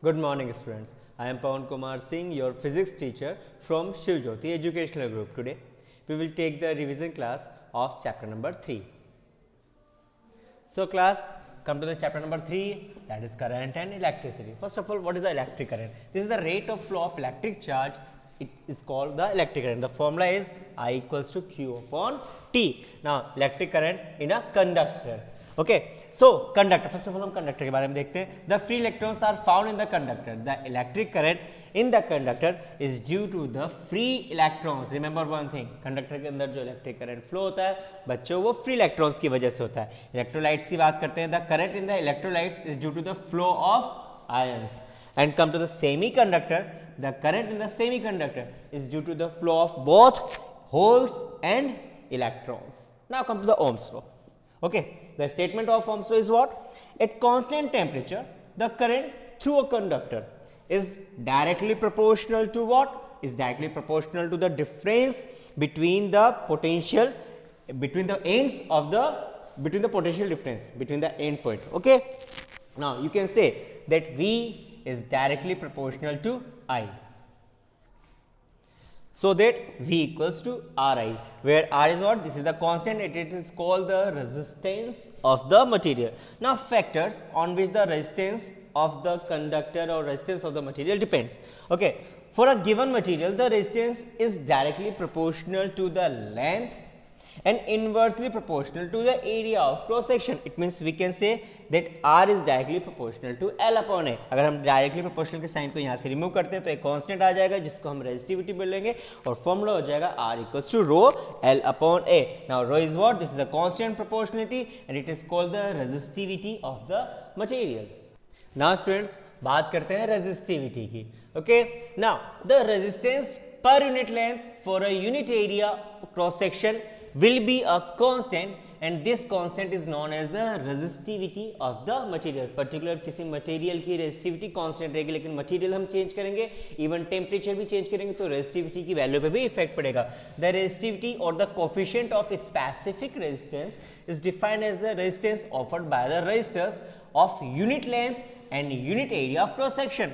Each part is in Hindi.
Good morning, students. I am Pawan Kumar Singh, your physics teacher from Shiv Jyoti Educational Group. Today, we will take the revision class of chapter number 3. So, class, come to the chapter number 3, that is current and electricity. First of all, what is the electric current? This is the rate of flow of electric charge. It is called the electric current. The formula is I equals to Q upon T. Now, electric current in a conductor. Okay, so conductor, first of all हम conductor के बारे में देखते हैं. The free electrons are found in the conductor. The electric current in the conductor is due to the free electrons. Remember one thing, conductor के अंदर जो electric current flow होता है बच्चों वो free electrons की वजह से होता है. Electrolytes की बात करते हैं. The current in the electrolytes is due to the flow of ions. And come to the semiconductor. The current in the semiconductor is due to the flow of both holes and electrons. Now come to the Ohm's law. Okay, the statement of Ohm's law is what? At constant temperature, the current through a conductor is directly proportional to what? Is directly proportional to the difference between the potential, between the ends of the, between the potential difference between the end point. Okay, now you can say that V is directly proportional to I. So that V equals to Ri, where R is what? This is the constant, it is called the resistance of the material. Now factors on which the resistance of the conductor or resistance of the material depends. Okay, for a given material, the resistance is directly proportional to the length and inversely proportional to the area of cross section. It means we can say that R is directly proportional to L upon A. अगर हम directly proportional के साइन को यहाँ से रिमूव करते हैं तो एक कांस्टेंट आ जाएगा जिसको हम रेजिस्टिविटी बोलेंगे और फॉर्मूला हो जाएगा R equals to rho L upon A. Now rho is what? This is the constant proportionality and it is called the resistivity of the material. Now students, बात करते हैं resistivity की. Okay, now the resistance per unit length for a unit area cross section will be a constant and this constant is known as the resistivity of the material. Particular किसी material की resistivity constant रहेगी लेकिन material हम change करेंगे, even temperature भी change करेंगे तो resistivity की value पे भी effect पड़ेगा. The resistivity or the coefficient of specific resistance is defined as the resistance offered by the resistors of unit length and unit area of cross section.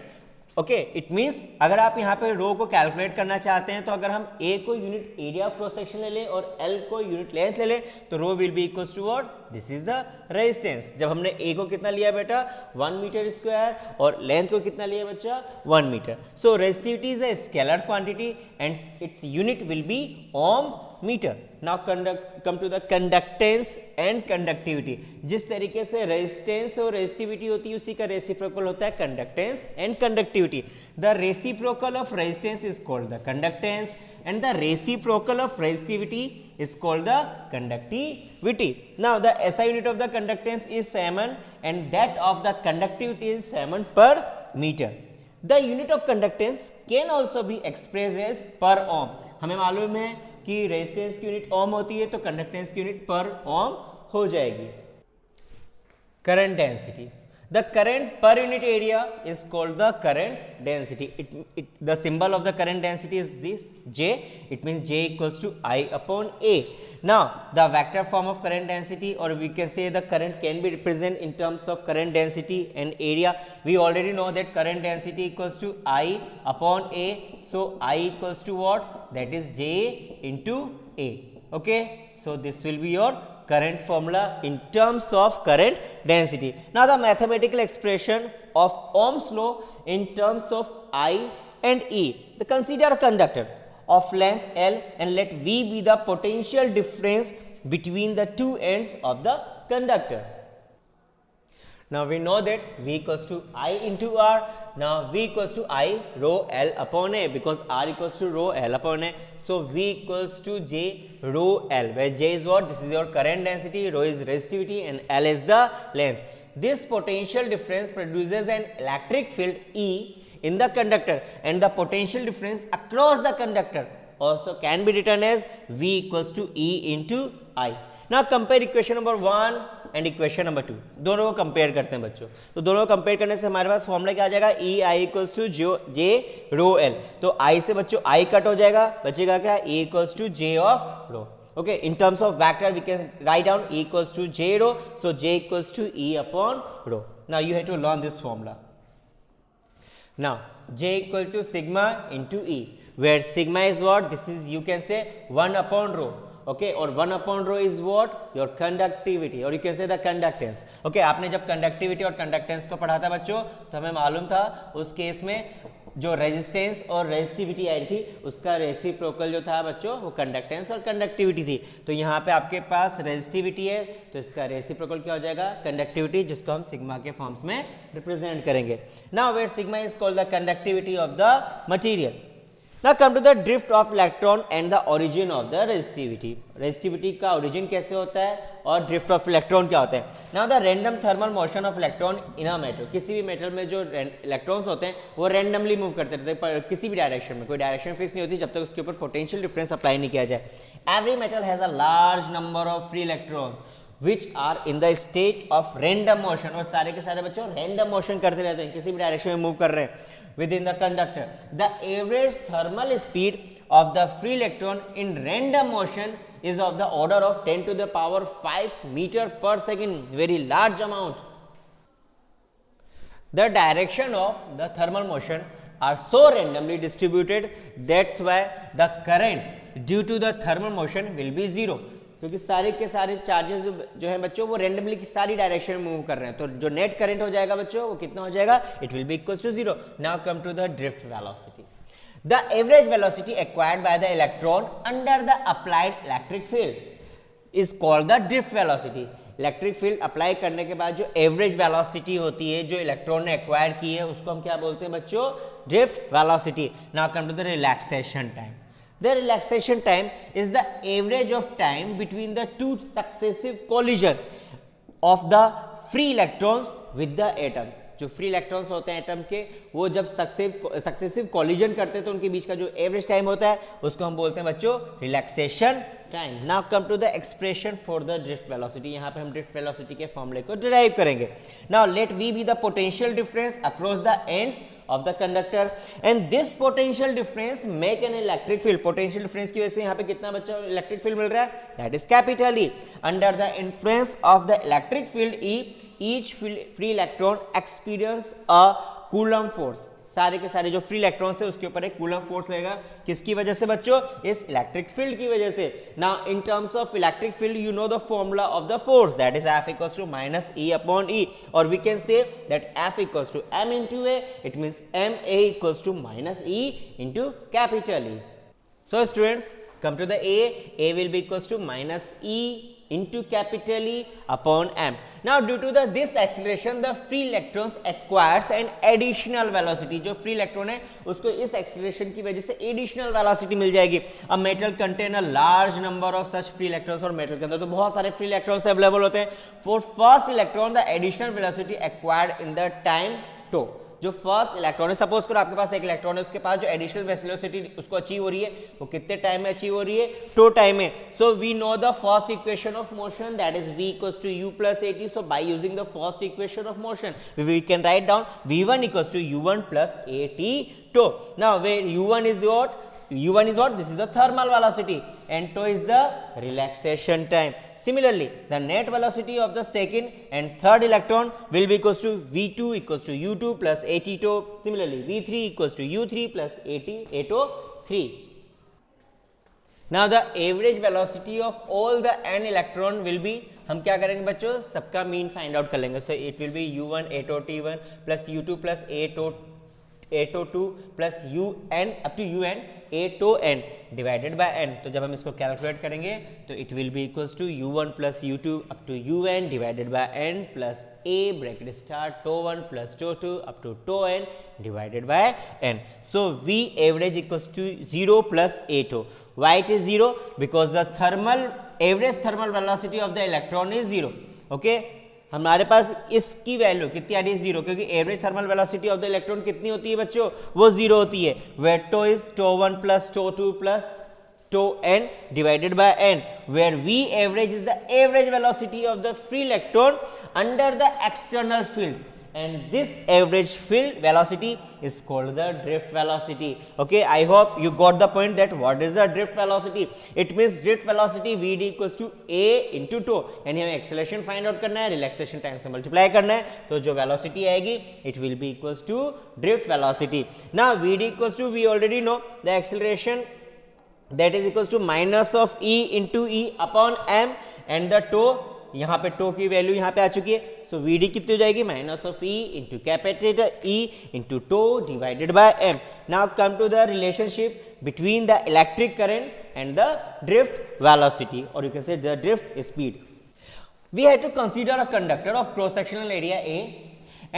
Okay, it means अगर आप यहाँ पे रो को कैलकुलेट करना चाहते हैं तो अगर हम ए को unit area of cross section ले लें और एल को यूनिट लेंथ ले लें तो rho will be equals to what? This is the resistance. जब हमने ए को कितना लिया बेटा? 1 मीटर स्क्वायर और लेंथ को कितना लिया बच्चा? 1 metre. So resistivity is a scalar quantity and its unit will be ohm metre. Now come to the conductance and conductivity. जिस तरीके से रेजिस्टेंस और रेजिस्टिविटी होती है उसी का रेसिप्रोकल होता है conductance and conductivity. The reciprocal of resistance is called the conductance and the reciprocal of resistivity is called the conductivity. Now the SI unit of the conductance is Siemens and that of the conductivity is Siemens per meter. The unit of conductance can also be expressed as per ohm. हमें मालूम है कि रेजिस्टेंस की यूनिट ओम होती है तो कंडक्टेंस की यूनिट पर ओम हो जाएगी. Current density. The current per unit area is called the current density. The symbol of the current density is this J. It means J equals to I upon A. Now the vector form of current density, or we can say the current can be represented in terms of current density and area. We already know that current density equals to I upon A. So I equals to what? That is J into A. Okay, so this will be your current formula in terms of current density. Now the mathematical expression of Ohm's law in terms of I and E. Consider a conductor of length L and let V be the potential difference between the two ends of the conductor. Now we know that V equals to I into R. Now V equals to I rho L upon A because R equals to rho L upon A. So V equals to J rho L, where J is what? This is your current density, rho is resistivity and L is the length. This potential difference produces an electric field E in the conductor and the potential difference across the conductor also can be written as V equals to E into I. Now compare equation number 1 and equation number 2. दोनों को कंपेयर करते हैं बच्चों. तो दोनों को कंपेयर करने से हमारे पास फॉर्मूला क्या आ जाएगा? E I equals to J rho L. तो आई से बच्चों आई कट हो जाएगा, बचेगा क्या? E equals to J of rho. Okay, in terms of vector we can write down E equals to J rho. So J equals to E upon rho. Now you have to learn this formula. Now J equal to sigma into E, where sigma is what? This is, you can say, 1 upon rho. Okay, or 1 upon rho is what? Your conductivity, or you can say the conductance. Okay, आपने जब conductivity और conductance को पढ़ा था बच्चों, तो हमें मालूम था उस केस में जो रेजिस्टेंस और रेजिस्टिविटी आई थी उसका रेसिप्रोकल जो था बच्चों वो कंडक्टेंस और कंडक्टिविटी थी। तो यहाँ पे आपके पास रेजिस्टिविटी है तो इसका रेसिप्रोकल क्या हो जाएगा? कंडक्टिविटी, जिसको हम सिग्मा के फॉर्म्स में रिप्रेजेंट करेंगे। Now where sigma is called the conductivity of the material. Now come to the drift of electron and the origin of the resistivity. Resistivity का origin कैसे होता है और drift of electron क्या होता है? Now the random thermal motion of electron in a metal. किसी भी मेटल में जो इलेक्ट्रॉन्स होते हैं वो randomly मूव करते रहते हैं किसी भी डायरेक्शन में, कोई डायरेक्शन फिक्स नहीं होती जब तक उसके ऊपर पोटेंशियल डिफरेंस अप्लाई नहीं किया जाए। Every metal has a large number of free electrons which are in the state of random motion, और सारे के सारे बच्चों random motion करते रहते हैं, किसी भी डायरेक्शन में मूव कर रहे हैं within the conductor. The average thermal speed of the free electron in random motion is of the order of 10 to the power 5 meter per second, very large amount. The direction of the thermal motion are so randomly distributed, that's why the current due to the thermal motion will be zero. क्योंकि सारे के सारे चार्जेस जो है बच्चों वो रेंडमली की सारी डायरेक्शन में मूव कर रहे हैं, तो जो नेट करंट हो जाएगा बच्चों वो कितना हो जाएगा? It will be equal to zero. Now come to the drift velocity. The average velocity acquired by the electron under the applied electric field is called the drift velocity. Electric field apply करने के बाद जो एवरेज वेलोसिटी होती है जो इलेक्ट्रॉन ने एक्वायर की है उसको हम क्या बोलते हैं बच्चों? Drift velocity. Now come to the relaxation time. The relaxation time is the average of time between the two successive collision of the free electrons with the atoms. जो फ्री इलेक्ट्रॉन्स होते हैं एटम के वो जब सक्सेसिव कॉलिजन करते हैं तो उनके बीच का जो एवरेज टाइम होता है उसको हम बोलते हैं बच्चों relaxation time. Now come to the expression for the drift velocity. यहाँ पे हम ड्रिफ्ट वेलोसिटी के फॉर्मूले को डिराइव करेंगे। Now let V be the potential difference across the ends of the conductor and this potential difference make an electric field. potential difference की वजह से यहाँ पे कितना बच्चा इलेक्ट्रिक फील्ड मिल रहा है? that is capital E. under the influence of the electric field E, each free electron experience a coulomb force. सारे के सारे जो फ्री इलेक्ट्रॉन्स है उसके ऊपर एक कूलम फोर्स लगेगा। किसकी वजह से बच्चों? इस इलेक्ट्रिक फील्ड की वजह से। Now in terms of electric field you know the formula of the force, that is F equals to minus E upon E, और we can say that F equals to M into A, it means MA equals to minus E into capital E. So students come to the A will be equals to minus E into capital E upon M. Now due to this acceleration the free electrons acquires an additional velocity. जो free electron है उसको इस acceleration की वजह से additional velocity मिल जाएगी। A metal contain a large number of such free electrons, और metal के अंदर तो बहुत सारे free electrons available होते हैं। For first electron the additional velocity acquired in the time tau. जो फर्स्ट इलेक्ट्रॉन है, सपोज करो आपके पास एक इलेक्ट्रॉन है, उसके पास जो एडिशनल वेलोसिटी उसको अचीव हो रही है वो कितने टाइम में अचीव हो रही है? टो टाइम में। So we know the first equation of motion, that is v equals to u plus at. So by using the first equation of motion we can write down v1 equals to u1 plus at tau. Now where u1 is what? u1 is what? This is the thermal velocity and tau is the relaxation time. Similarly, the net velocity of the second and third electron will be equals to v2 equals to u2 plus at tau. Similarly, v3 equals to u3 plus at tau 3. Now the average velocity of all the n electron will be, हम क्या करेंगे बच्चों? सबका मीन फाइंड आउट कर लेंगे. So it will be u1 a tau t1 plus u2 plus a tau 2 plus un up to un a tau n divided by n. तो जब हम इसको कैलकुलेट करेंगे तो it will be equals to u1 plus u2 up to un divided by n plus a bracket start tau 1 plus tau 2 up to tau n divided by n. So v average equals to 0 plus a tau. Why it is 0? Because the average thermal velocity of the electron is 0. Okay? हमारे पास इसकी वैल्यू कितनी आ रही है? 0, क्योंकि average thermal velocity of the electron कितनी होती है बच्चों? वो 0 होती है। Where tau is tau 1 plus tau 2 plus tau n divided by n, where v average is the average velocity of the free electron under the external field. and this average field velocity is called the drift velocity. Okay, I hope you got the point that what is the drift velocity. It means drift velocity vd equals to a into tau, यानी हमें एक्सेलरेशन फाइंड आउट करना है, रिलैक्सेशन टाइम से मल्टीप्लाई करना है, तो जो वेलोसिटी आएगी it will be equals to drift velocity. Now vd equals to, we already know the acceleration that is equals to minus of e into e upon m and the tau, यहाँ पे टो की वैल्यू यहाँ पे आ चुकी है. सो vd कितनी हो जाएगी, minus of e into capital E into tau divided by m. Now come to the relationship between the electric current and the drift velocity, और you can say the drift speed. We have to consider a conductor of cross sectional area A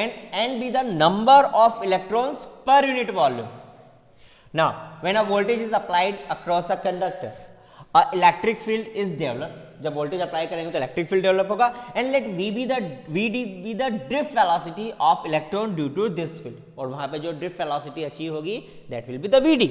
and n be the number of electrons per unit volume. Now when a voltage is applied across a conductor, a electric field is developed. जब वोल्टेज अप्लाई करेंगे तो इलेक्ट्रिक फील्ड डेवलप होगा. And let vd be the drift velocity of electron due to this field, और वहां पे जो ड्रिफ्ट वेलोसिटी अचीव होगी that will be the vd.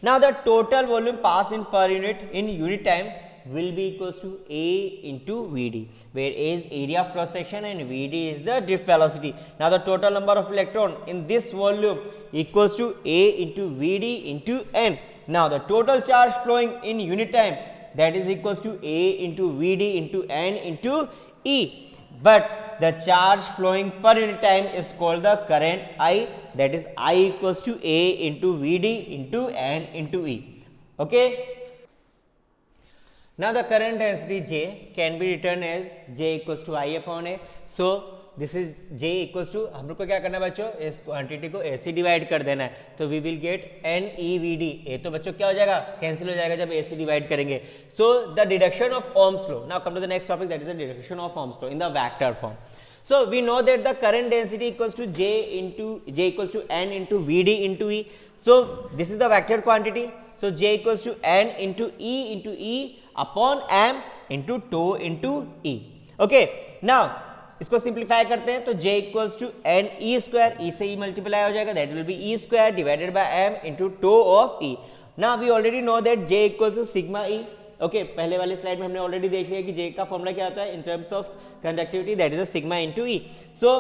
Now the total volume passed in per unit in unit time will be equals to a into vd, where a is area of cross section and vd is the drift velocity. Now the total number of electron in this volume equals to a into vd into n. Now the total charge flowing in unit time, that is equals to a into vd into n into e, but the charge flowing per unit time is called the current I, that is I equals to a into vd into n into e. Okay, now the current density J can be written as J equals to I upon A. So this is J equals to, हम लोग को क्या करना है बच्चों, इस क्वांटिटी को A से डिवाइड कर देना है, तो वी विल गेट NEVD. ए तो बच्चों क्या हो जाएगा, कैंसिल हो जाएगा जब A से डिवाइड करेंगे. So the deduction of Ohm's law. Now come to the next topic, that is the deduction of Ohm's law in the vector form. So we know that the current density equals to J equals to N into VD into E. So this is the vector quantity. So J equals to N into E upon M into tau into E. Okay. Now इसको सिंप्लीफाई करते हैं तो J equals to N E square, E से ई मल्टीप्लाई हो जाएगा, that will be E square divided by m into tau of E. Now we already know that J equals to sigma E. Okay, पहले वाले स्लाइड में हमने ऑलरेडी देख लिया कि J का फॉर्मूला क्या होता है इन terms of conductivity, that is sigma into E. So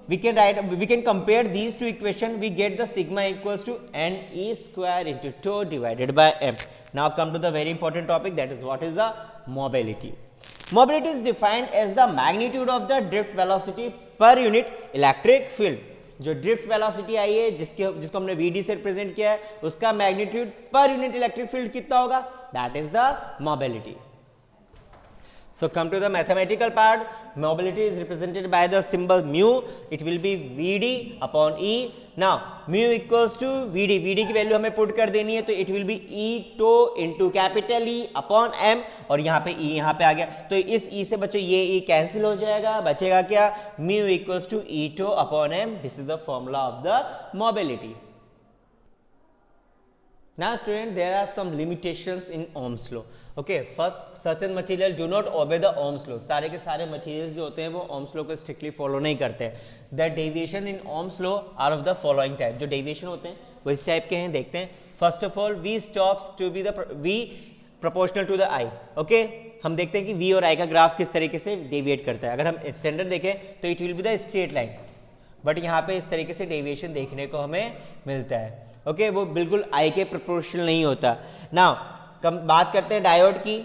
we can compare these two equation, we get the sigma equals to n e square into tau divided by m. Now come to the very important topic, that is what is the mobility. Mobility is defined as the magnitude of the drift velocity per unit electric field. जो ड्रिफ्ट वेलोसिटी आई है जिसको हमने vd से रिप्रेजेंट किया है, उसका magnitude per unit electric field कितना होगा, that is the mobility. So come to the mathematical part. Mobility is represented by the symbol mu. It will be Vd upon E. Now mu equals to Vd. Vd की वैल्यू हमें पुट कर देनी है, तो it will be E tau into capital E upon M, और यहाँ पे E यहाँ पे आ गया, तो इस E से बच्चों ये E कैंसिल हो जाएगा, बचेगा क्या, mu equals to E tau upon M. This is the formula of the mobility. Now student, there are some limitations in Ohm's law. Okay, first, certain material do not obey the Ohm's law. सारे के सारे materials जो होते हैं वो Ohm's law को strictly follow नहीं करते हैं. The deviation in Ohm's law are of the following type. जो deviation होते हैं वो इस टाइप के हैं, देखते हैं. First of all, V stops to be the V proportional to the I. Okay, हम देखते हैं कि V और I का ग्राफ किस तरीके से deviate करता है. अगर हम स्टैंडर्ड देखें तो it will be the straight line, but यहाँ पे इस तरीके से डेविएशन देखने को हमें मिलता है. ओके, वो बिल्कुल आई के प्रोपोर्शनल नहीं होता. नाउ बात करते हैं डायोड की.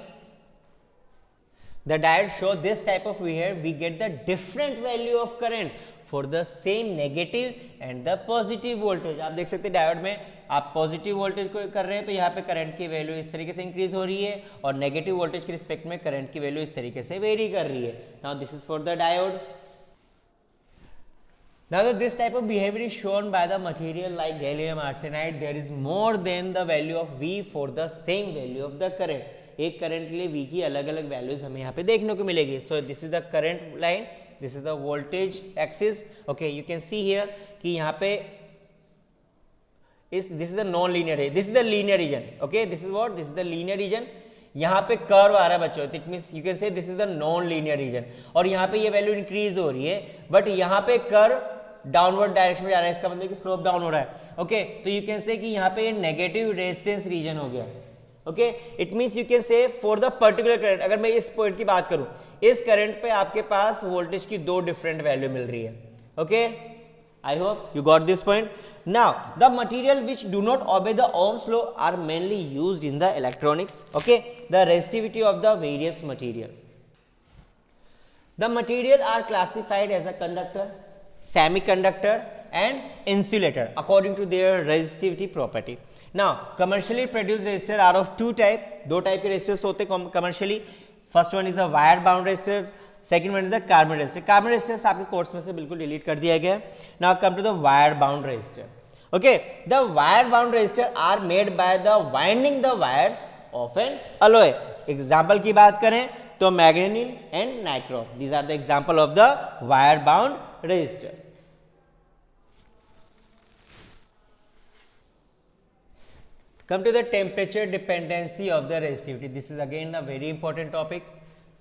The diode show this type of behaviour, we get the different value of current for the same negative and the positive voltage. आप देख सकते हैं डायोड में आप पॉजिटिव वोल्टेज को कर रहे हैं तो यहाँ पे करंट की वैल्यू इस तरीके से इंक्रीज हो रही है, और नेगेटिव वोल्टेज के रिस्पेक्ट में करंट की वैल्यू इस तरीके से वेरी कर रही है. Now this is for the diode. Now this type of behavior is shown by the material like gallium arsenide. There is more than the value of V for the same value of the current. एक करंट के लिए V की अलग अलग वैल्यूज हमें यहाँ पे देखने को मिलेगी. So this is the current line, this is the voltage axis. Okay, you can see here कि यहाँ पे this is the non-linear है, this is the linear region. Okay, this is what, this is the linear region. यहाँ पे कर्व आ रहा है बच्चों, इट मींस यू कैन से this is the non linear region, और यहाँ पे ये वैल्यू इंक्रीज हो रही है, बट यहाँ पे कर्व डाउनवर्ड डायरेक्शन में जा रहा है, इसका मतलब कि स्लोप डाउन हो रहा है. ओके, तो यू कैन से कि यहाँ पे नेगेटिव रेजिस्टेंस रीजन हो गया. Okay, it means you can से फॉर द पर्टिकुलर करंट, अगर मैं इस पॉइंट की बात करूं, इस करंट पे आपके पास वोल्टेज की दो डिफरेंट वैल्यू मिल रही है. Okay, I hope you got this point. Now the material which do not obey the Ohm's law are mainly used in the electronics. Okay, the resistivity of the various material. The material are classified as a conductor, semiconductor and insulator according to their resistivity property. Now commercially produced resistor are of two type. दो टाइप के resistors होते हैं commercially. First one is the wire bound resistor, second one is the carbon resistor. Carbon resistors आपके कोर्स में से बिल्कुल डिलीट कर दिया गया है. Now come to the wire bound resistor. Okay, the wire bound resistor are made by the winding the wires of an alloy. Example की बात करें तो magnesium and nichrome. These are the example of the wire bound resistor. Come to the temperature dependency of the resistivity. This is again a very important topic.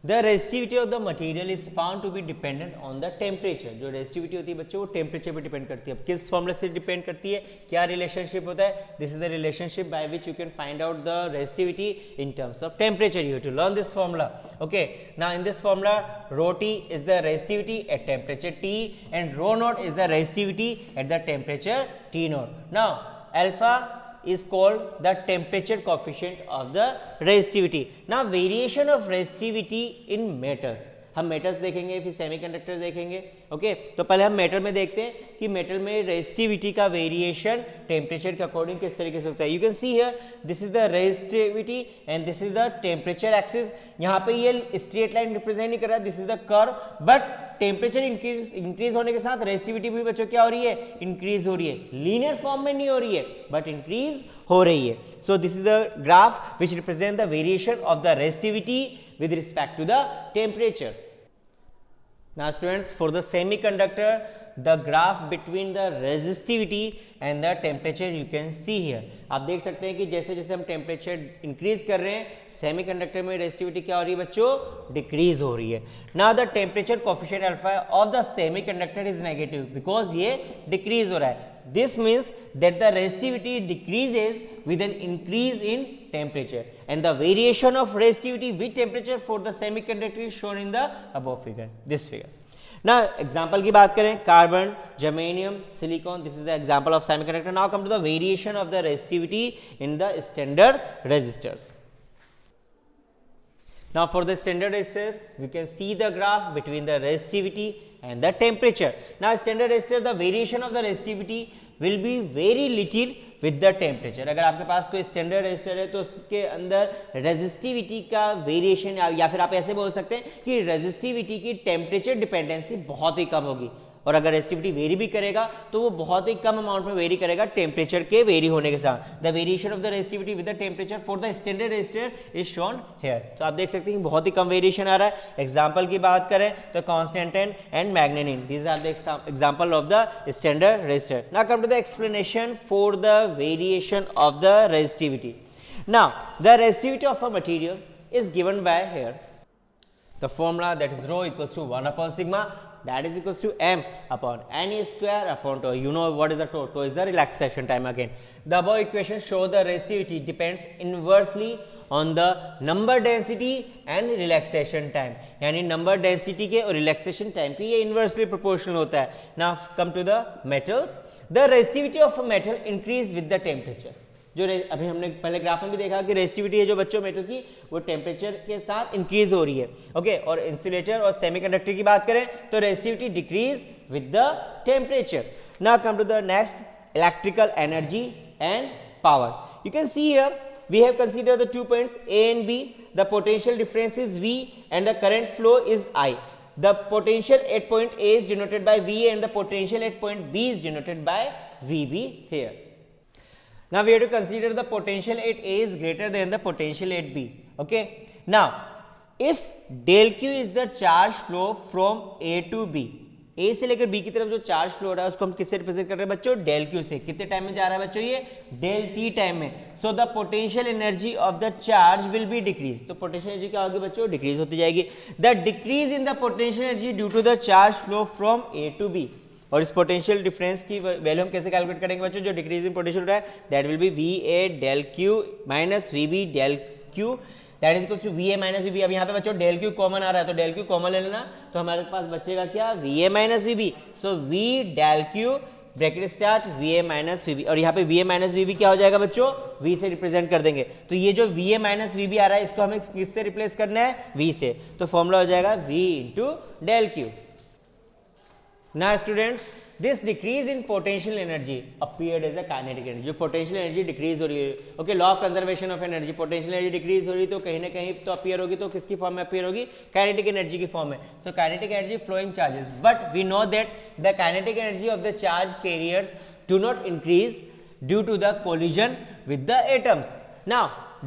The resistivity of the material is found to be dependent on the temperature. जो resistivity होती है बच्चों वो temperature पे depend करती है. अब किस formula से depend करती है, क्या relationship होता है? This is the relationship by which you can find out the resistivity in terms of temperature. You have to learn this formula. Okay. Now in this formula, rho T is the resistivity at temperature T and rho naught is the resistivity at the temperature T naught. Now alpha is called the temperature coefficient of the resistivity. Now variation of resistivity in metals, हम मेटल्स देखेंगे फिर सेमीकंडक्टर देखेंगे. ओके तो पहले हम मेटल में देखते हैं कि मेटल में रेजिस्टिविटी का वेरिएशन टेम्परेचर के अकॉर्डिंग किस तरीके से होता है. You can see here this is the resistivity and this is the temperature axis. यहाँ पे ये स्ट्रेट लाइन रिप्रेजेंट नहीं कर रहा है, this is the curve, but temperature increase होने के साथ रेजिस्टिविटी भी बच्चों क्या हो रही है, इंक्रीज हो रही है. लीनियर फॉर्म में नहीं हो रही है बट इंक्रीज हो रही है. So this is the graph which represent the variation of the resistivity with respect to the temperature. Now students, for the semiconductor, the graph between the resistivity and the temperature you can see here. आप देख सकते हैं कि जैसे जैसे हम टेम्परेचर इंक्रीज कर रहे हैं सेमीकंडक्टर में रेजिस्टिविटी क्या हो रही है बच्चों, डिक्रीज हो रही है. Now the temperature coefficient alpha of the semiconductor is negative because ये डिक्रीज हो रहा है. This means that the resistivity decreases with an increase in temperature and the variation of resistivity with temperature for the semiconductor is shown in the above figure, this figure. Now example की बात करें carbon, germanium, silicon, this is the example of semiconductor. Now come to the variation of the resistivity in the standard resistors. Now for the standard resistor we can see the graph between the resistivity and the temperature. Now standard resistor the variation of the resistivity will be very little with the temperature. अगर आपके पास कोई स्टैंडर्ड रेजिस्टर है तो उसके अंदर रेजिस्टिविटी का वेरिएशन या फिर आप ऐसे बोल सकते हैं कि रेजिस्टिविटी की टेम्परेचर डिपेंडेंसी बहुत ही कम होगी. और अगर रेजिस्टिविटी वेरी भी करेगा तो वो बहुत ही कम अमाउंट में वेरी करेगा टेम्परेचर के वेरी होने के साथ. The variation of the resistivity with the temperature for the standard resistor is shown here. तो आप देख सकते हैं बहुत ही कम वेरिएशन आ रहा है. एग्जांपल की बात करें तो constantan and manganin, these are the example of the standard resistor. Now come to the explanation for the variation of the resistivity. Now the resistivity of a material is given by here the formula that is rho equals to 1 upon sigma, that is equals to m upon n square upon tau. You know what is the tau? Tau is the relaxation time again. The above equation show the resistivity depends inversely on the number density and relaxation time. यानी number density के और relaxation time के ये inversely proportional होता है. Now come to the metals. The resistivity of a metal increase with the temperature. जो अभी हमने पहले ग्राफ में भी देखा कि रेजिस्टिविटी है जो बच्चों मेटल की वो टेम्परेचर के साथ इंक्रीज हो रही है. ओके और इंसुलेटर और सेमीकंडक्टर की बात करें तो resistivity decrease with the temperature. Now come to the next electrical energy and power. You can see here we have considered the 2 points A and B. The potential difference is V and the current flow is I. The potential at point A is denoted by VA and the potential at point B is denoted by VB here. Now we have to consider the potential at A is greater than the potential at B. Okay. Now if del Q is the charge flow from A to B, A से लेकर B की तरफ जो चार्ज फ्लो हो रहा है उसको हम किससे रिप्रेजेंट कर रहे हैं बच्चों, डेल Q से. कितने टाइम में जा रहा है बच्चों, ये डेल T टाइम में. So the potential energy of the charge will be decrease. तो पोटेंशियल एनर्जी क्या होगी बच्चों, डिक्रीज होती जाएगी. The decrease in the potential energy due to the charge flow from A to B. और इस पोटेंशियल डिफरेंस की वैल्यू हम कैसे कैलकुलेट करेंगे बच्चों, जो डिक्रीज इन पोटेंशियल हो रहा है that will be VA del Q minus VB del Q. That is equals to V A minus V B. अब यहाँ पे बच्चों डेल क्यू कॉमन आ रहा है तो डेल क्यू कॉमन ले लेना, तो हमारे पास बचेगा क्या, V A minus V B. So V del Q bracket start V A minus V B, और यहाँ पे V A minus V B क्या हो जाएगा बच्चों, वी से रिप्रेजेंट कर देंगे। तो ये जो V A minus V B आ रहा है इसको हमें किससे रिप्लेस करना है, वी से, तो फॉर्मूला हो जाएगा V into del Q. Now students, this decrease in potential energy appeared as a kinetic energy। जो potential energy decrease हो रही है, okay, law of conservation of energy, potential energy decrease हो रही है तो कहीं ना कहीं तो appear होगी, तो किसकी फॉर्म में appear होगी, kinetic energy की फॉर्म में। So kinetic energy flowing charges, but we know that the kinetic energy of the charge carriers do not increase due to the collision with the atoms. Now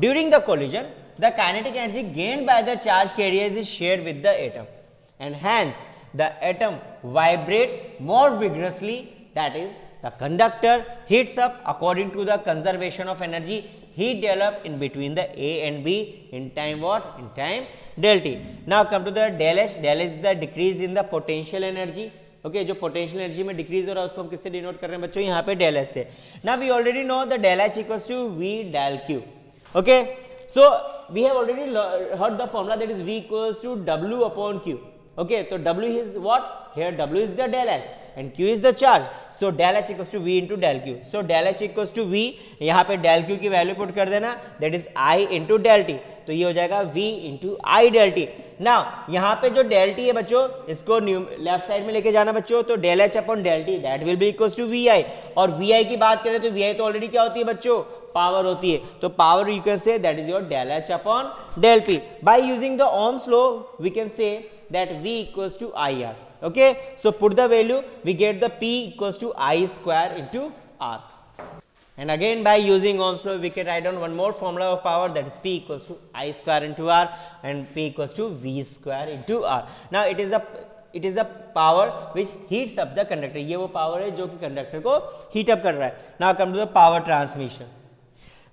during the collision, the kinetic energy gained by the charge carriers is shared with the atom, and hence the atom vibrate more vigorously, that is the conductor heats up according to the conservation of energy, heat develop in between the A and B in time what, in time del T. Now come to the del H, del H is the decrease in the potential energy, okay, जो potential energy में decrease हो रहा है उसको हम किससे डिनोट कर रहे हैं बच्चों, यहाँ पे del H से। Now we already know the del H equals to V del Q, okay, so we have already heard the formula, that is V equals to W upon Q, okay, so W is what, here W is the del H and Q is the charge, so del H equals to V into del Q, so del H equals to V, यहाँ पे del Q की वैल्यू पुट कर देना, that is I into del T, तो ये हो जाएगा V into I del T। Now यहाँ पे जो del T है बच्चों इसको लेफ्ट साइड में लेके जाना बच्चों, तो del H upon del T that will be equals to VI, और VI की बात करें तो VI तो ऑलरेडी क्या होती है बच्चों, पावर होती है, तो power you can say that is your del H upon del P। By using the Ohm's law we can say that V equals to IR, okay, so put the value, we get the P equals to I square into R, and again by using Ohm's law we can write down one more formula of power, that is P equals to I square into R and P equals to V square into R। Now it is the power which heats up the conductor, ये वो power है जो कि कंडक्टर को heat up कर रहा है। Now come to the power transmission,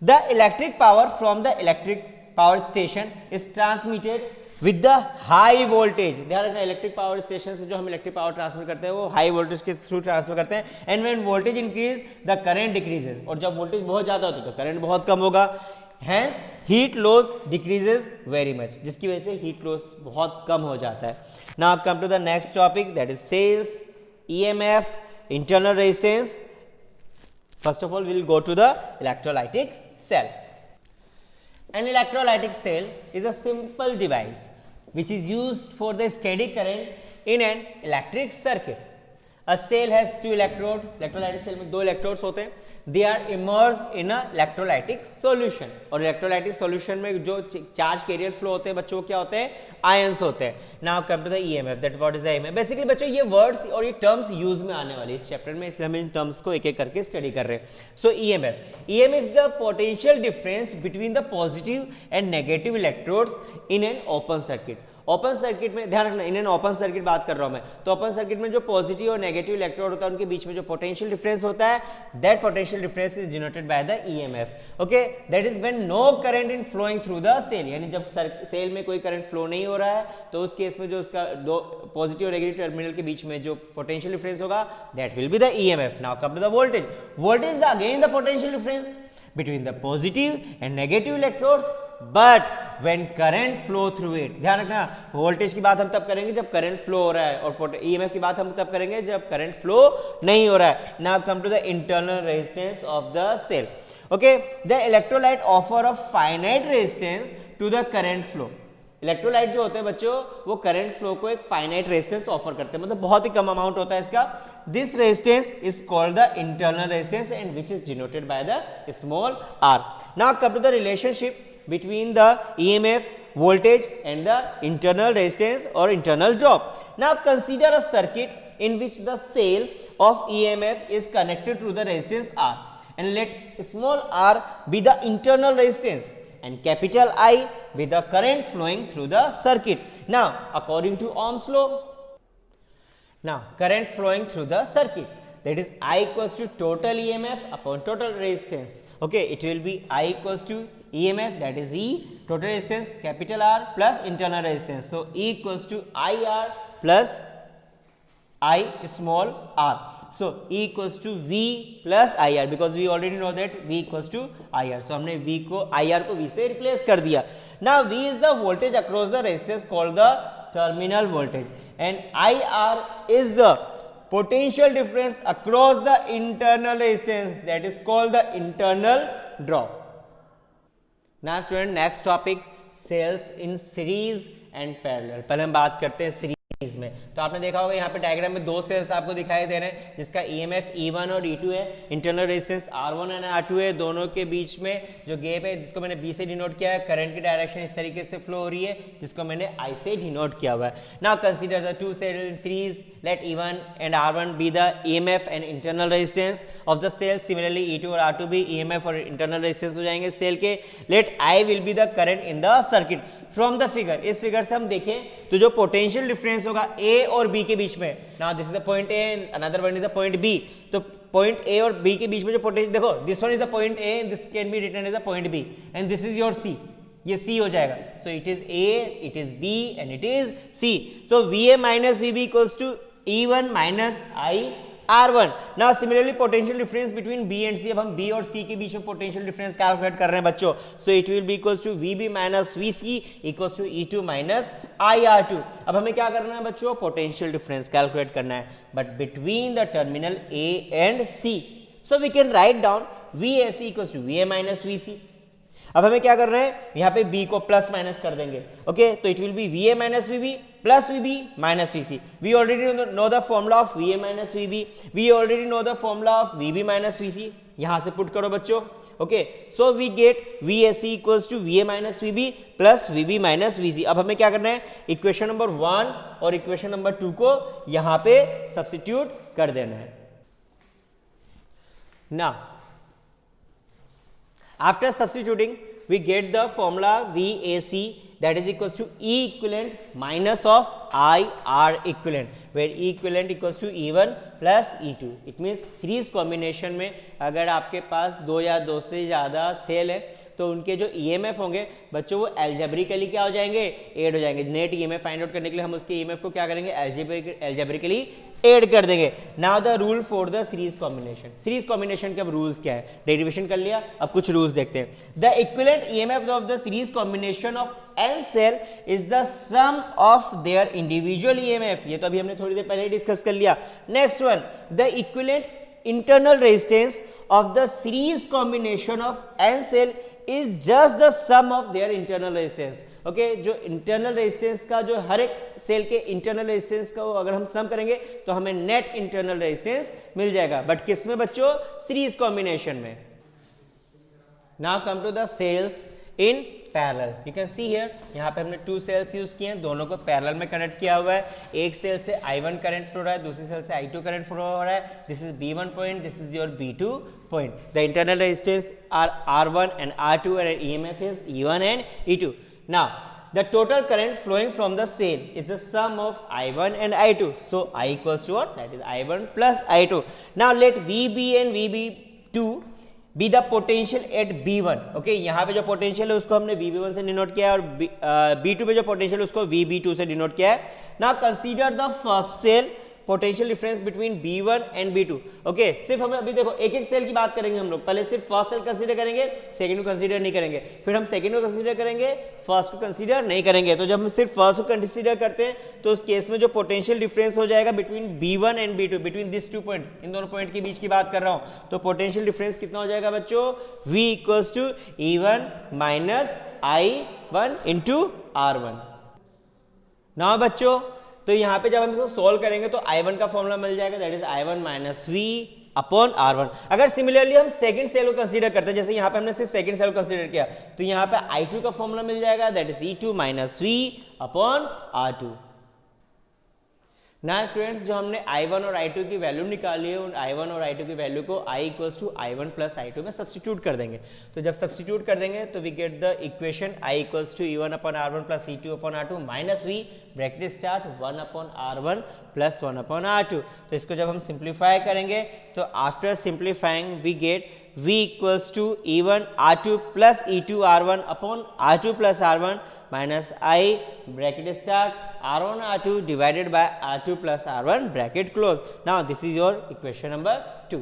the electric power from the electric power station is transmitted with the high voltage, ध्यान रखना इलेक्ट्रिक पावर स्टेशन से जो हम इलेक्ट्रिक पावर ट्रांसफर करते हैं वो हाई वोल्टेज के थ्रू ट्रांसफर करते हैं, and when voltage increase the current decreases, और जब वोल्टेज बहुत ज्यादा होता है तो करंट बहुत कम होगा, hence heat loss decreases very much, जिसकी वजह से हीट लॉस बहुत कम हो जाता है। Now come to the next topic, that is cells, EMF, internal resistance. First of all we will go to the electrolytic cell. An electrolytic cell is a simple device which is used for the steady current in an electric circuit. A cell has two electrodes, electrolytic cell में दो electrodes होते हैं, they are immersed in a electrolytic solution, और electrolytic solution में जो charge carrier flow होते हैं बच्चों क्या होते हैं, ions होते हैं। Now come to the EMF, that what is the EMF? Basically बच्चों ये words और ये terms use में आने वाली इस chapter में, इसलिए हम इन terms को एक एक करके study कर रहे हैं। So EMF is the potential difference between the positive and negative electrodes in an open circuit। Open circuit में ध्यान रखना, इन्हें ओपन सर्किट बात कर रहा हूं मैं, तो ओपन सर्किट में जो पॉजिटिव और नेगेटिव इलेक्ट्रोड होता है उनके बीच में जो पोटेंशियल डिफरेंस होता है, that potential difference is denoted by the EMF, okay, that is when no current in flowing through the cell, यानी जब सेल में कोई करंट फ्लो नहीं हो रहा है तो उस केस में जो उसका दो पॉजिटिव और नेगेटिव टर्मिनल के बीच में जो पोटेंशियल डिफरेंस होगा that will be the EMF. Now come to the voltage, voltage is again the potential difference between the positive and negative electrodes, but when current flow through it, ध्यान रखना वोल्टेज की बात हम तब करेंगे जब करंट फ्लो हो रहा है, और ईएमएफ की बात हम तब करेंगे जब करंट फ्लो नहीं हो रहा है। Now come to the internal resistance of the cell, okay, the electrolyte offer a finite resistance to the current flow. Electrolyte जो होते हैं बच्चों वो करंट फ्लो को एक फाइनाइट रेजिस्टेंस ऑफर करते हैं, मतलब बहुत ही कम अमाउंट होता है इसका। This resistance is called the internal resistance and which is denoted by the small r. Now come to the relationship between the EMF, voltage and the internal resistance or internal drop. Now consider a circuit in which the cell of EMF is connected to the resistance R, and let small r be the internal resistance and capital I be the current flowing through the circuit. Now according to Ohm's law, now current flowing through the circuit, that is I equals to total EMF upon total resistance. Okay, it will be I equals to EMF, that is E, total resistance capital R plus internal resistance. So E equals to IR plus I small r. So E equals to V plus IR, because we already know that V equals to IR. So हमने V को IR को V से replace कर दिया. Now V is the voltage across the resistance called the terminal voltage, and IR is the potential difference across the internal resistance, that is called the internal drop. Now student, next topic, cells in series and parallel. पहले हम बात करते हैं सीरीज में। तो आपने देखा होगा यहाँ पे डायग्राम में दो सेल्स आपको दिखाई दे रहे हैं, जिसका EMF E1 और E2 है, internal resistance R1 and R2 है, दोनों के बीच में जो गैप है जिसको मैंने B से डिनोट किया है, करंट की डायरेक्शन इस तरीके से फ्लो हो रही है जिसको मैंने I से डिनोट किया हुआ है। Now consider the two cell in series, let E1 and R1 be the EMF and internal resistance of the cell, similarly E2 और R2 भी EMF और इंटरनल रेजिस्टेंस हो जाएंगे सेल के। Let I will be the current in the circuit. From the figure, इस फिगर से हम देखें तो जो पोटेंशियल डिफरेंस होगा A और B के बीच में, now this is the point A and another one is the point B, तो पॉइंट A और B के बीच में जो पोटेंशियल, देखो this one is the point A, this can be written as the point B and this is your C, ये C हो जाएगा। So it is A, it is B and it is C। तो VA minus VB equals to E1 minus I R1। Now similarly potential difference between B and C, अब हम B और C के बीच में पोटेंशियल डिफरेंस कैलकुलेट कर रहे हैं बच्चों। So it will be equals to VB minus VC equals to E2 minus IR2। अब हमें क्या करना है बच्चों, पोटेंशियल डिफरेंस कैलकुलेट करना है, but between the terminal A and C। So we can write down VAC equals to VA minus VC। अब हमें क्या कर रहे हैं, यहाँ पे B को प्लस माइनस कर देंगे, ओके, तो it will be VA minus VB plus VB minus VC। We already know the formula of VA minus VB, we already know the formula of VB minus VC। यहाँ से पुट करो बच्चों, okay, so we get VAC equals to VA minus VB plus VB minus VC। अब हमें क्या करना है, इक्वेशन नंबर 1 और इक्वेशन नंबर 2 को यहाँ पे सब्स्टिट्यूट कर देना है। Now after substituting we get the formula VAC, that is equals to E equivalent minus of IR equivalent, where E equivalent equals to E1 plus E2। it means series combination में अगर आपके पास दो या दो से ज़्यादा सेल है तो उनके जो EMF होंगे बच्चों वो एल्जेब्रिकली क्या हो जाएंगे, ऐड हो जाएंगे। नेट EMF फाइंड आउट करने के लिए हम उसके EMF को क्या करेंगे, एल्जेब्रिकली ऐड कर देंगे। Now the rule for the series combination, series combination के अब रूल्स क्या है, डेरिवेशन कर लिया, अब कुछ रूल्स देखते हैं। The equivalent EMF of the series combination of N cell is the sum of their individual EMF, ये तो अभी हमने थोड़ी देर पहले ही डिस्कस कर लिया। Next one, the equivalent internal resistance of the series combination of N cell is just the sum of their internal resistance। Okay, जो इंटरनल रेजिस्टेंस का जो हर एक सेल के इंटरनल रेजिस्टेंस का अगर हम सम करेंगे तो हमें नेट इंटरनल रेजिस्टेंस मिल जाएगा, बट किस में बच्चों, सीरीज कॉम्बिनेशन में। Now come to the cells in parallel, you can see here, यहाँ पे हमने टू सेल्स यूज किए हैं, दोनों को पैरेलल में कनेक्ट किया हुआ है। एक सेल से I1 करंट फ्लो रहा है, दूसरी सेल से I2 करंट फ्लो हो रहा है। This is B1 point, this is your B2 point. The internal resistance R R1 and R2 and EMF is E1 and E2। Now the total current flowing from the cell is the sum of I1 and I2, so I equals to what, that is I1 plus I2। Now let VB and VB2 B the potential at B1। Okay, यहाँ पे जो पोटेंशियल है उसको हमने VB1 से डिनोट किया है और B2 पे जो पोटेंशियल है उसको VB2 से डिनोट किया है। Now consider the first cell potential difference between B1 and B2। Okay, सिर्फ हमें अभी देखो एक एक सेल की बात करेंगे हम लोग, पहले सिर्फ फर्स्ट सेल कंसीडर करेंगे, सेकंड को कंसीडर नहीं करेंगे, फिर हम सेकंड को कंसीडर करेंगे, फर्स्ट को कंसीडर नहीं करेंगे। तो जब हम सिर्फ फर्स्ट को कंसीडर करते हैं तो उस केस में जो पोटेंशियल डिफरेंस हो जाएगा between B1 and B2, between this two point, इन दोनों पॉइंट के बीच की बात कर रहा हूं, तो पोटेंशियल डिफरेंस कितना हो जाएगा बच्चों, V equals to E1 minus I1 into R1। ना बच्चों, तो यहाँ पे जब हम इसको सोल्व करेंगे तो I1 का फॉर्मूला मिल जाएगा, that is I1 minus V upon R1। अगर सिमिलरली हम सेकंड सेल को कंसीडर करते हैं, जैसे यहाँ पे हमने सिर्फ सेकंड सेल को कंसीडर किया, तो यहाँ पे I2 का फॉर्मूला मिल जाएगा, that is E2 minus V upon R2। ना स्टूडेंट्स, जो हमने I1 और I2 की वैल्यू निकाली है, उन I1 और I2 की वैल्यू को I equals to I1 plus I2 में सब्स्टिट्यूट कर देंगे। तो जब सब्स्टिट्यूट कर देंगे तो we get the equation I equals to E1 upon R1 plus E2 upon R2 minus V bracket start 1 upon R1 plus 1 upon R2। तो इसको जब हम सिंप्लीफाई करेंगे तो after simplifying we get V equals to E1 R2 plus E2 R1 upon R2 plus R1 minus I bracket start R1 R2 divided by R2 plus R1 bracket close। Now this is your equation number 2।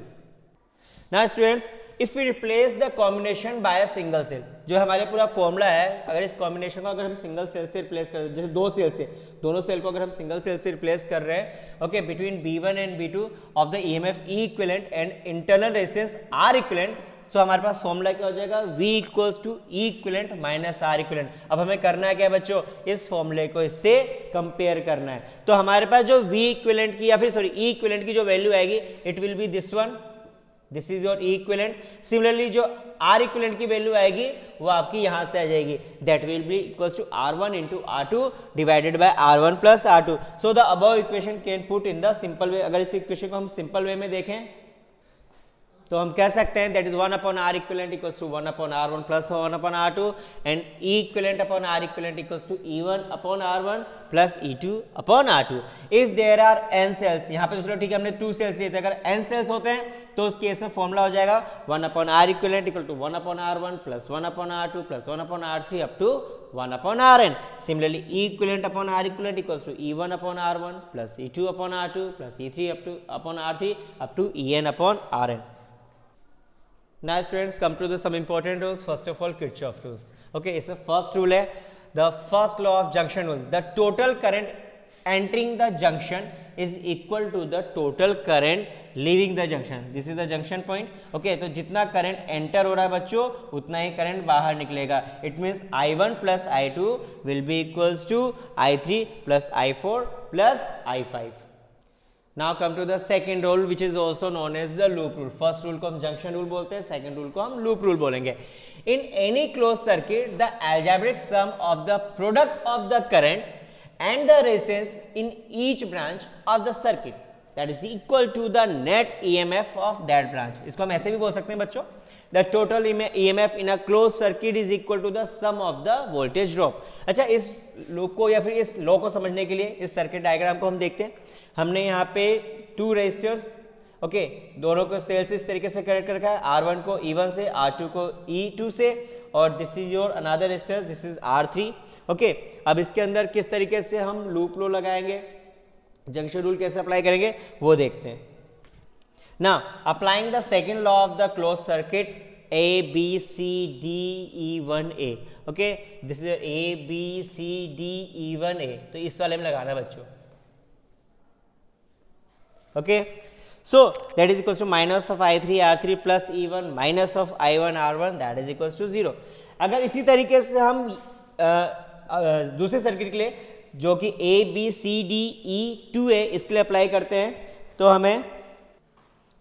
Now students, if we replace the combination by a single cell, जो हमारे पूरा फॉर्मूला है, अगर इस कॉम्बिनेशन को अगर हम सिंगल सेल से रिप्लेस कर, जैसे दो सेल थे, दोनों सेल को अगर हम सिंगल सेल से रिप्लेस कर रहे हैं, okay, between V1 and V2 of the EMF E equivalent and internal resistance R equivalent, तो हमारे पास फॉर्मूला क्या हो जाएगा, V equals to E equivalent minus R equivalent. अब हमें करना है क्या बच्चों, इस फॉर्मूले को इससे कंपेयर करना है। तो हमारे पास जो V इक्विवेलेंट की या फिर सॉरी E इक्विवेलेंट की जो वैल्यू आएगी, it will be this one, this is your E equivalent. Similarly जो R इक्विवेलेंट की वैल्यू आएगी वो आपकी यहां से आ जाएगी, that will be equals to R1 into R2 divided by R1 plus R2। So the above equation can put in the simple way. अगर इस इक्वेशन को हम सिंपल वे में देखें तो हम कह सकते हैं that is 1 upon R equivalent equals to 1 upon R1 plus 1 upon R2 and E equivalent upon R equivalent equals to E1 upon R1 plus E2 upon R2। If there are n cells, यहाँ पे तो चलो ठीक है हमने 2 सेल्स लिए थे, अगर n सेल्स होते हैं तो उस केस में फॉर्मूला हो जाएगा 1 upon R equivalent equal to 1 upon R1 plus 1 upon R2 plus 1 upon R3 up to 1 upon Rn। Similarly E equivalent upon R equivalent equals to E1 upon R1 plus E2 upon R2 plus E3 upon R3 up to En upon Rn। Now students, come to the some important rules. First of all, Kirchhoff rules. Okay, इसमें first rule है the first law of junction rule. The total current entering the junction is equal to the total current leaving the junction. This is the junction point. Okay, तो जितना current enter हो रहा है बच्चों उतना ही current बाहर निकलेगा. It means I1 plus I2 will be equals to I3 plus I4 plus I5. Now come to the second rule which is also known as the loop rule. First rule को हम junction rule बोलते हैं, second rule को हम loop rule बोलेंगे. In any closed circuit, the algebraic sum of the product of the current and the resistance in each branch of the circuit that is equal to the net EMF of that branch. इसको हम ऐसे भी बोल सकते हैं बच्चों, the total EMF in a closed circuit is equal to the sum of the voltage drop. अच्छा, इस लूप को या फिर इस लॉ को समझने के लिए इस सर्किट डायग्राम को हम देखते हैं। हमने यहाँ पे 2 रेजिस्टर्स, ओके, दोनों को सेल्स इस तरीके से कनेक्ट कर रखा है, R1 को E1 से, R2 को E2 से, और this is your another resistor, this is R3। Okay, अब इसके अंदर किस तरीके से हम लूप लॉ लगाएंगे, जंक्शन रूल कैसे अप्लाई करेंगे वो देखते हैं। Now applying the second law of the close circuit A B C D E1A, okay, this is A B C D E1A, तो इस वाले में लगाना है बच्चों। Okay, so that is equals to minus of I3 R3 plus E1 minus of I1 R1, that is equals to 0. अगर इसी तरीके से हम दूसरे सर्किट के लिए जो कि A B C D E 2A इसके लिए अप्लाई करते हैं तो हमें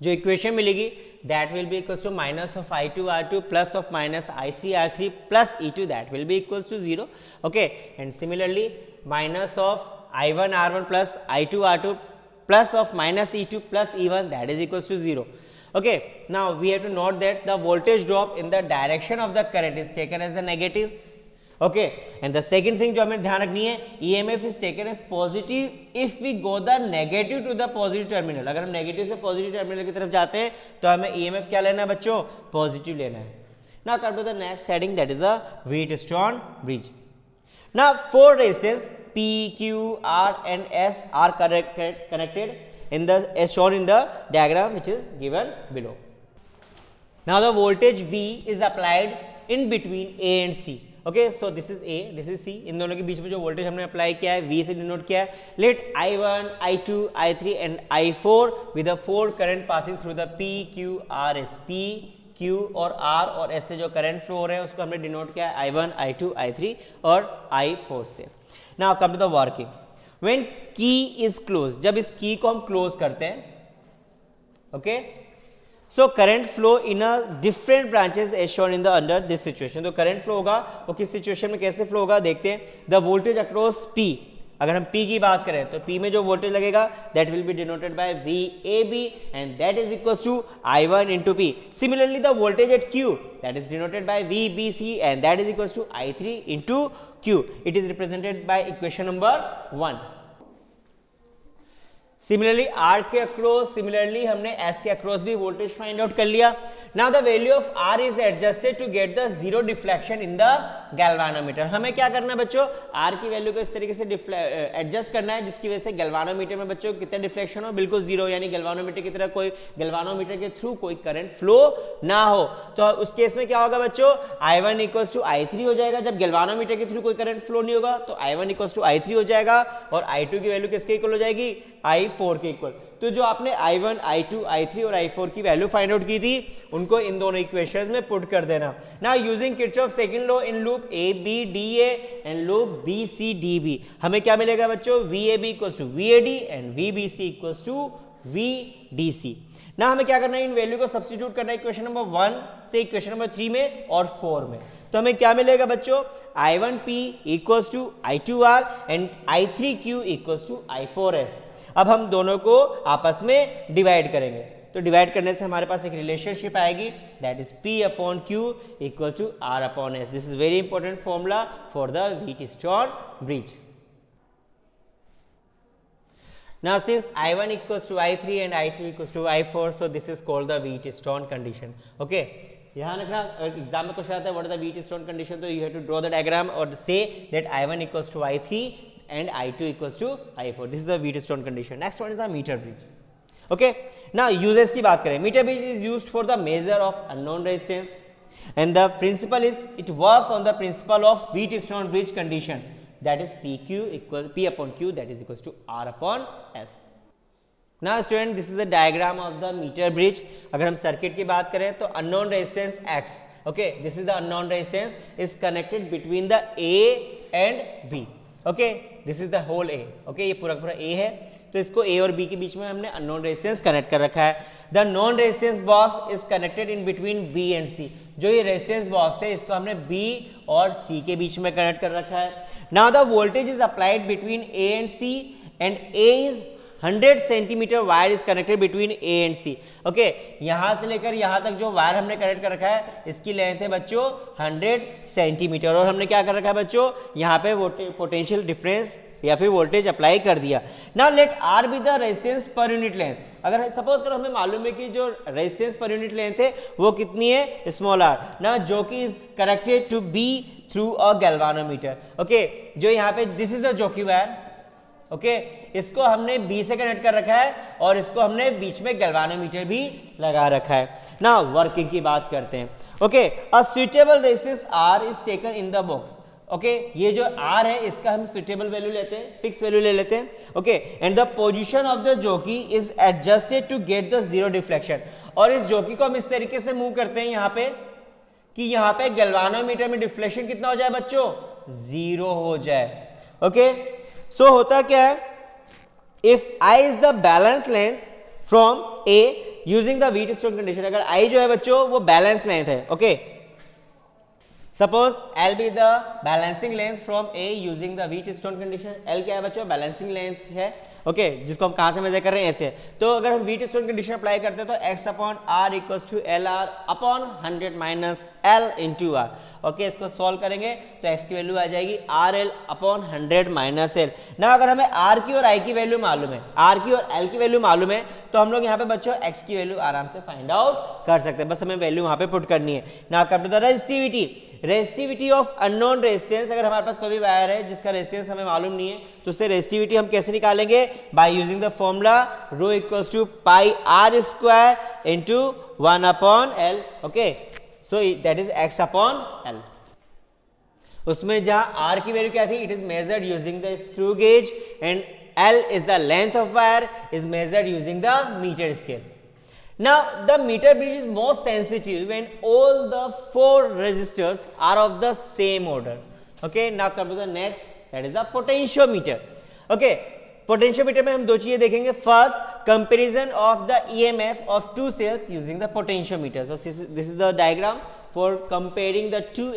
जो इक्वेशन मिलेगी that will be equals to minus of I2 R2 plus of minus I3 R3 plus E2, that will be equals to 0. Okay, and similarly minus of I1 R1 plus I2 R2 plus of minus E2 plus E1, that is equals to 0. Okay, now we have to note that the voltage drop in the direction of the current is taken as a negative. Okay, and the second thing जो हमें ध्यान रखनी है, EMF is taken as positive if we go the negative to the positive terminal. अगर हम नेगेटिव से पॉजिटिव टर्मिनल की तरफ जाते हैं तो हमें EMF क्या लेना है बच्चों, पॉजिटिव लेना है। Now come to the next heading, that is the Wheatstone bridge. Now 4 resistors P, Q, R and S are connected in the as shown in the diagram which is given below. Now the voltage V is applied in between A and C. Okay, so this is A, this is C. इन दोनों के बीच में जो वोल्टेज हमने अप्लाई किया है V से डिनोट किया है. Let I1, I2, I3 and I4 with the 4 current passing through the P, Q, R, S. P, Q और R और S से जो करंट फ्लो हो रहे हैं उसको हमने डिनोट किया है I1, I2, I3 और I4 से. Now come to the working. When key is closed, जब इस की को हम क्लोज करते हैं, okay, so current flow in a different branches as shown in the under this situation. तो current flow होगा वो किस सिचुएशन में कैसे फ्लो होगा देखते हैं. The voltage across P, अगर हम P की बात करें तो P में जो वोल्टेज लगेगा that will be denoted by VAB and that is equals to I1 into P. Similarly the voltage at Q that is denoted by VBC and that is equals to I3 into Q. It is represented by equation number 1. Similarly R के अक्रॉस, सिमिलरली हमने S के अक्रॉस भी वोल्टेज फाइंड आउट कर लिया. Now the value of R is adjusted to get the zero deflection in the galvanometer. हमें क्या करना है बच्चों, R की वैल्यू को इस तरीके से एडजस्ट करना है जिसकी वजह से गैल्वानोमीटर में बच्चों कितना डिफ्लेक्शन हो, बिल्कुल जीरो, यानी गैल्वानोमीटर की तरह कोई गैल्वानोमीटर के थ्रू कोई करंट फ्लो ना हो, तो उस केस में क्या होगा बच्चों, I1 इक्वल्स टू I3 हो जाएगा। जब गैल्वानोमीटर के थ्रू कोई करंट फ्लो नहीं होगा तो I1 इक्वल्स टू I3 हो जाएगा और I2 की वैल्यू किसके इक्वल हो जाएगी, I4 के इक्वल। तो जो आपने I1, I2, I3 और I4 की वैल्यू फाइंड आउट की थी उनको इन दोनों इक्वेशंस में पुट कर देना। Now using Kirchhoff second law in loop ABDA and loop BCDB, हमें क्या मिलेगा बच्चों, VAB equals to VAD and VBC equals to VDC। ना हमें क्या करना है, इन वैल्यू को सब्स्टिट्यूट करना है इक्वेशन नंबर 1 से इक्वेशन नंबर 3 में और 4 में। तो हमें क्या मिलेगा बच्चों, I1P equals to I2R and I3Q equals to I4S। अब हम दोनों को आपस में डिवाइड करेंगे, तो डिवाइड करने से हमारे पास एक रिलेशनशिप आएगी, that is P upon Q equal to R upon S। This is very important formula for the Wheatstone bridge. Now since I1 equals to I3 and I2 equals to I4, so this is called the Wheatstone condition. Okay, ध्यान रखना एग्जाम में क्वेश्चन आता है what is the Wheatstone condition, तो you have to draw the diagram or say that I1 equals to I3 and I2 equals to I4. This is the Wheatstone condition. Next one is the meter bridge. Okay, now uses की बात करें, meter bridge is used for the measure of unknown resistance and the principle is it works on the principle of Wheatstone bridge condition, that is P upon Q that is equals to R upon S. Now student, this is the diagram of the meter bridge. अगर हम सर्किट की बात करें तो unknown resistance X, okay, this is the unknown resistance is connected between the A and B. Okay, this is the whole A. Okay, ये पूरा पूरा A है, तो इसको A और B के बीच में हमने unknown resistance कनेक्ट कर रखा है। The known resistance box is connected in between B and C. जो ये resistance box है इसको हमने B और C के बीच में कनेक्ट कर रखा है। Now the voltage is applied between A and C and A is 100 centimetre wire is connected between A and C. Okay, यहाँ से लेकर यहाँ तक जो वायर हमने कनेक्ट कर रखा है इसकी लेंथ है बच्चों 100 सेंटीमीटर और हमने क्या कर रखा है बच्चों, यहाँ पे पोटेंशियल डिफरेंस या फिर वोल्टेज अप्लाई कर दिया। Now let R be the resistance per unit length. अगर सपोज करो हमें मालूम है कि जो रेजिस्टेंस पर यूनिट लेंथ है वो कितनी है, स्मॉल r, ना जो कि is connected to B through a galvanometer. Okay, जो यहाँ पे this is the jockey wire, okay, इसको हमने B से कनेक्ट कर रखा है और इसको हमने बीच में गैल्वानोमीटर भी लगा रखा है ना। वर्किंग की बात करते हैं। Okay, a suitable resistance R is taken in the box. Okay, ये जो R है इसका हम सुइटेबल वैल्यू लेते हैं, फिक्स वैल्यू ले लेते हैं। Okay, and the position of the jockey is adjusted to get the zero deflection. और इस जोकी को हम इस तरीके से मूव करते हैं यहाँ पे कि यहाँ पे गैल्वानोमीटर में डिफ्लेक्शन कितना हो जाए बच्चों, जीरो हो जाए। ओके, सो होता क्या है, if I is the balance length from A using the Wheatstone condition, अगर I जो है बच्चों वो बैलेंस लेंथ है। Okay, suppose L be the balancing length from A using the Wheatstone condition. L क्या है बच्चों, बैलेंसिंग लेंथ है। ओके, जिसको हम कहां से मेजर कर रहे हैं, ऐसे। तो अगर हम व्हीटस्टोन कंडीशन अप्लाई करते हैं तो x upon r equals to L R upon 100 minus l into R. Okay, इसको सॉल्व करेंगे तो x की वैल्यू आ जाएगी R L upon 100 minus L. ना अगर हमें r की और i की वैल्यू मालूम है, r की और l की वैल्यू मालूम है, तो हम लोग यहाँ पे बच्चों x की वैल्यू आराम से फाइंड आउट कर सकते हैं, बस हमें वैल्यू वहां पे पुट करनी है। Now come to the resistivity, resistivity of unknown resistance. अगर हमारे पास कोई भी वायर है जिसका रेजिस्टेंस हमें मालूम नहीं है तो उससे रेजिस्टिविटी हम कैसे निकालेंगे, by using the formula rho equals to pi R square into 1 upon L. Okay, so that is x upon L. उसमें जहां r की वैल्यू क्या थी, it is measured using the screw gauge and l is the length of wire is measured using the meter scale. Now the meter bridge is most sensitive when all the 4 resistors are of the same order. Okay, now come to the next, that is the potentiometer. Okay, potentiometer में हम दो चीजें देखेंगे। First, comparison of the EMF of two cells using the potentiometer. So this is the diagram for comparing the two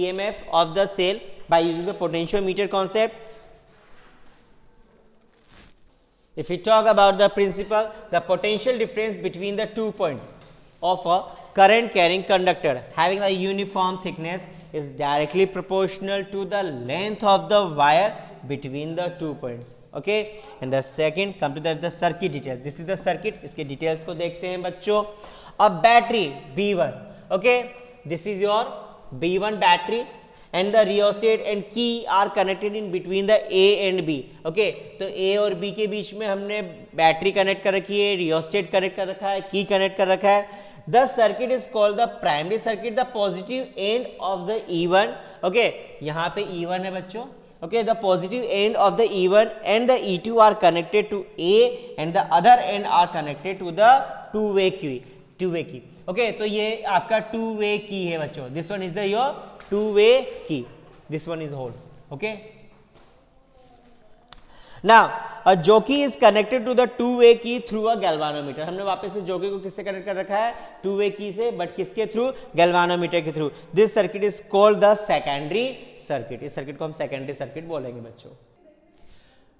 EMF of the cell by using the potentiometer concept. If we talk about the principle, the potential difference between the 2 points of a current carrying conductor having a uniform thickness is directly proportional to the length of the wire between the 2 points. Okay, and the second come to the circuit details. This is the circuit, इसके details को देखते हैं बच्चों। A battery B1, okay, this is your B1 battery and the rheostat and key are connected in between the A and B. Okay, तो A और B के बीच में हमने बैटरी कनेक्ट कर रखी है, rheostat कनेक्ट कर रखा है, की कनेक्ट कर रखा है। The circuit is called the primary circuit, the positive end of the E1, okay यहाँ पे E1 है बच्चों, okay, the positive end of the E1 and the E2 are connected to A and the other end are connected to the two-way key, okay, तो ये आपका two-way key है बच्चों, this one is the your two-way key, this one is hold, okay. Now a jockey is connected to the two-way key through a galvanometer, हमने वापस से jockey को किससे कनेक्ट कर रखा है, two-way key से, बट किसके थ्रू, galvanometer के थ्रू. This circuit is called the secondary circuit, इस सर्किट को हम सेकेंडरी सर्किट बोलेंगे बच्चों.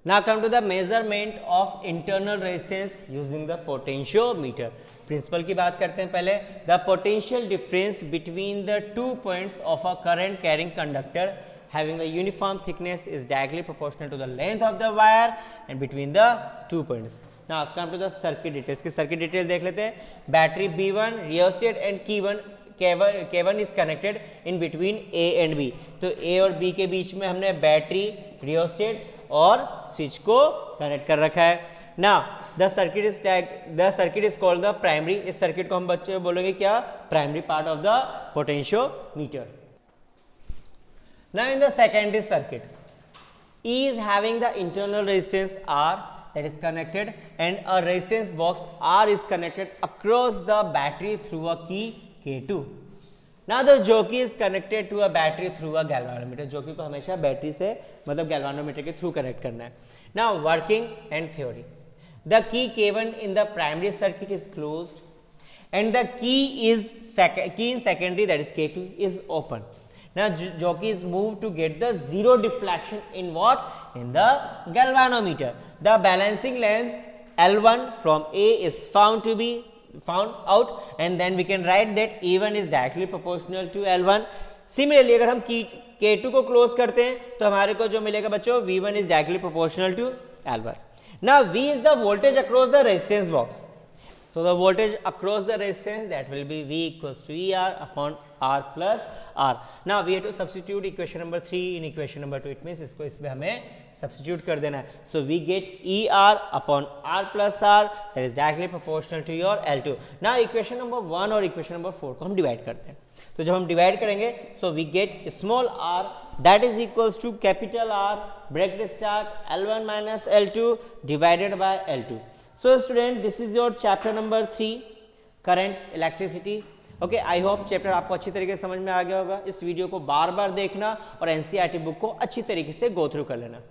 Now come to the measurement of internal resistance using the potentiometer. Principle की बात करते हैं पहले. The potential difference between the two points of a current carrying conductor having the uniform thickness is directly proportional to the length of the wire and between the two points. Now come to the circuit details. की circuit details देख लेते हैं. Battery B1, rheostat and K1 is connected in between A and B. तो A और B के बीच में हमने बैटरी, रियोस्टेट और स्विच को कनेक्ट कर रखा है. Now the circuit is called the primary. इस सर्किट को हम बच्चे बोलेंगे क्या, primary part of the potentiometer. Now in the secondary circuit, E is having the internal resistance R that is connected and a resistance box R is connected across the battery through a key K2. Now the jockey is connected to a battery through a galvanometer. jockey को हमेशा बैटरी से मतलब galvanometer के थ्रू कनेक्ट करना है. Now working and theory. The key K1 in the primary circuit is closed and the key in secondary, that is K2, is open. Now jockey is moved to get the zero deflection in what? In the galvanometer. The balancing length L1 from A is found out and then we can write that E1 is directly proportional to L1. Similarly अगर हम K2 को close करते हैं तो हमारे को जो मिलेगा बच्चों, V1 is directly proportional to L1. Now V is the voltage across the resistance box. So the voltage across the resistance, that will be V equals to ER upon R plus R. Now we have to substitute equation number 3 in equation number 2. It means इसको इसमें हमें substitute कर देना है. So we get ER upon R plus R, that is directly proportional to your L2. Now equation number 1 और equation number 4 को हम divide करते हैं. तो जब हम divide करेंगे, so we get small r that is equals to capital R bracket start L1 minus L2 divided by L2. So student, this is your chapter number 3, current electricity. Okay, I hope chapter आपको अच्छी तरीके से समझ में आ गया होगा. इस वीडियो को बार बार देखना और एनसीईआरटी बुक को अच्छी तरीके से गो थ्रू कर लेना.